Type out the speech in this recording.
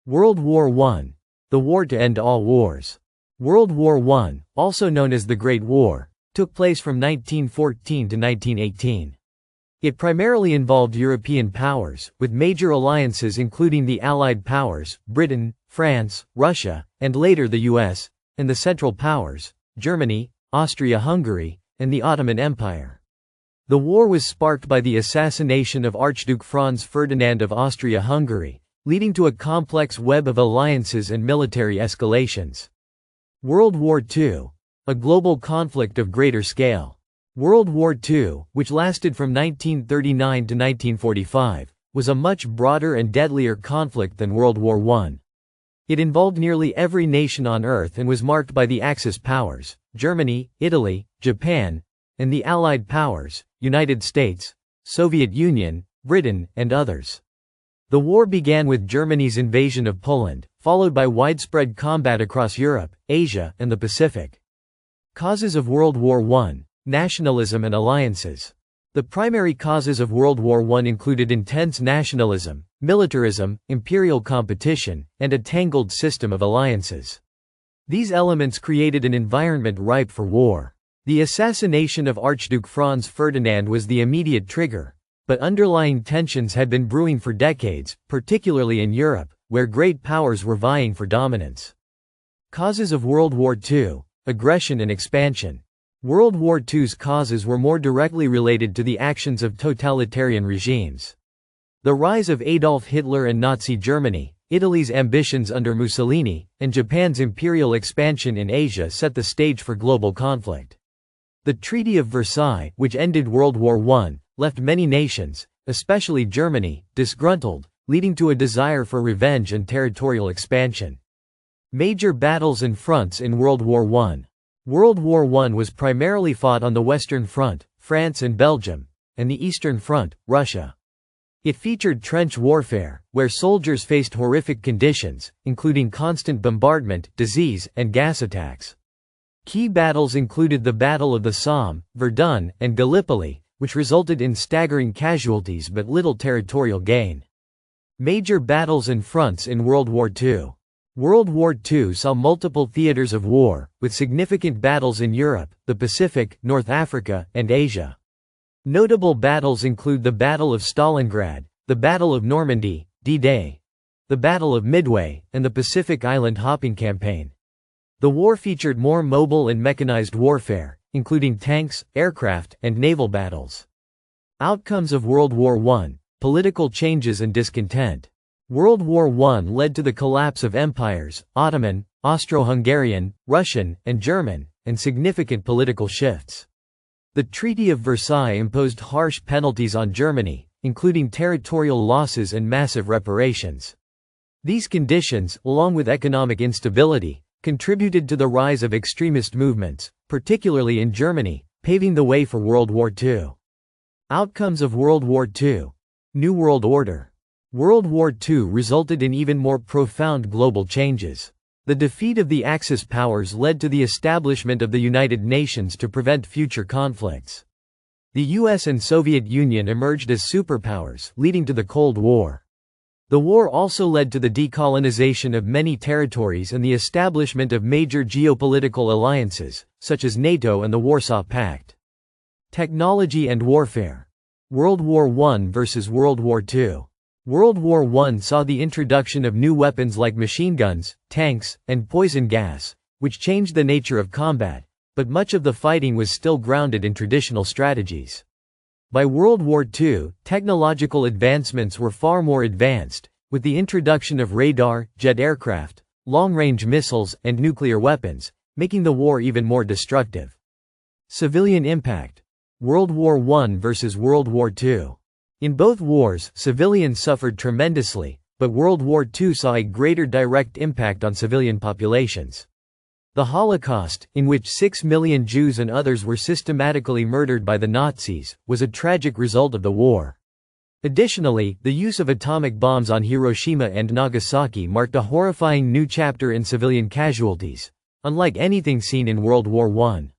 World War I. The war to end all wars. World War I, also known as the Great War, took place from 1914 to 1918. It primarily involved European powers, with major alliances including the Allied powers, Britain, France, Russia, and later the US, and the Central Powers, Germany, Austria-Hungary, and the Ottoman Empire. The war was sparked by the assassination of Archduke Franz Ferdinand of Austria-Hungary, leading to a complex web of alliances and military escalations. World War II. A global conflict of greater scale. World War II, which lasted from 1939 to 1945, was a much broader and deadlier conflict than World War I. It involved nearly every nation on Earth and was marked by the Axis powers, Germany, Italy, Japan, and the Allied powers, United States, Soviet Union, Britain, and others. The war began with Germany's invasion of Poland, followed by widespread combat across Europe, Asia, and the Pacific. Causes of World War I. Nationalism and alliances. The primary causes of World War I included intense nationalism, militarism, imperial competition, and a tangled system of alliances. These elements created an environment ripe for war. The assassination of Archduke Franz Ferdinand was the immediate trigger, but underlying tensions had been brewing for decades, particularly in Europe, where great powers were vying for dominance. Causes of World War II. Aggression and expansion. World War II's causes were more directly related to the actions of totalitarian regimes. The rise of Adolf Hitler and Nazi Germany, Italy's ambitions under Mussolini, and Japan's imperial expansion in Asia set the stage for global conflict. The Treaty of Versailles, which ended World War I, left many nations, especially Germany, disgruntled, leading to a desire for revenge and territorial expansion. Major battles and fronts in World War I. World War I was primarily fought on the Western Front, France and Belgium, and the Eastern Front, Russia. It featured trench warfare, where soldiers faced horrific conditions, including constant bombardment, disease, and gas attacks. Key battles included the Battle of the Somme, Verdun, and Gallipoli, which resulted in staggering casualties but little territorial gain. Major battles and fronts in World War II. World War II saw multiple theaters of war, with significant battles in Europe, the Pacific, North Africa, and Asia. Notable battles include the Battle of Stalingrad, the Battle of Normandy, D-Day, the Battle of Midway, and the Pacific Island Hopping Campaign. The war featured more mobile and mechanized warfare, including tanks, aircraft, and naval battles. Outcomes of World War I. Political changes and discontent. World War I led to the collapse of empires, Ottoman, Austro-Hungarian, Russian, and German, and significant political shifts. The Treaty of Versailles imposed harsh penalties on Germany, including territorial losses and massive reparations. These conditions, along with economic instability, contributed to the rise of extremist movements, particularly in Germany, paving the way for World War II. Outcomes of World War II. New World Order. World War II resulted in even more profound global changes. The defeat of the Axis powers led to the establishment of the United Nations to prevent future conflicts. The US and Soviet Union emerged as superpowers, leading to the Cold War. The war also led to the decolonization of many territories and the establishment of major geopolitical alliances, such as NATO and the Warsaw Pact. Technology and warfare. World War I versus World War II. World War I saw the introduction of new weapons like machine guns, tanks, and poison gas, which changed the nature of combat, but much of the fighting was still grounded in traditional strategies. By World War II, technological advancements were far more advanced, with the introduction of radar, jet aircraft, long-range missiles, and nuclear weapons, making the war even more destructive. Civilian impact. World War I versus World War II. In both wars, civilians suffered tremendously, but World War II saw a greater direct impact on civilian populations. The Holocaust, in which 6 million Jews and others were systematically murdered by the Nazis, was a tragic result of the war. Additionally, the use of atomic bombs on Hiroshima and Nagasaki marked a horrifying new chapter in civilian casualties, unlike anything seen in World War I.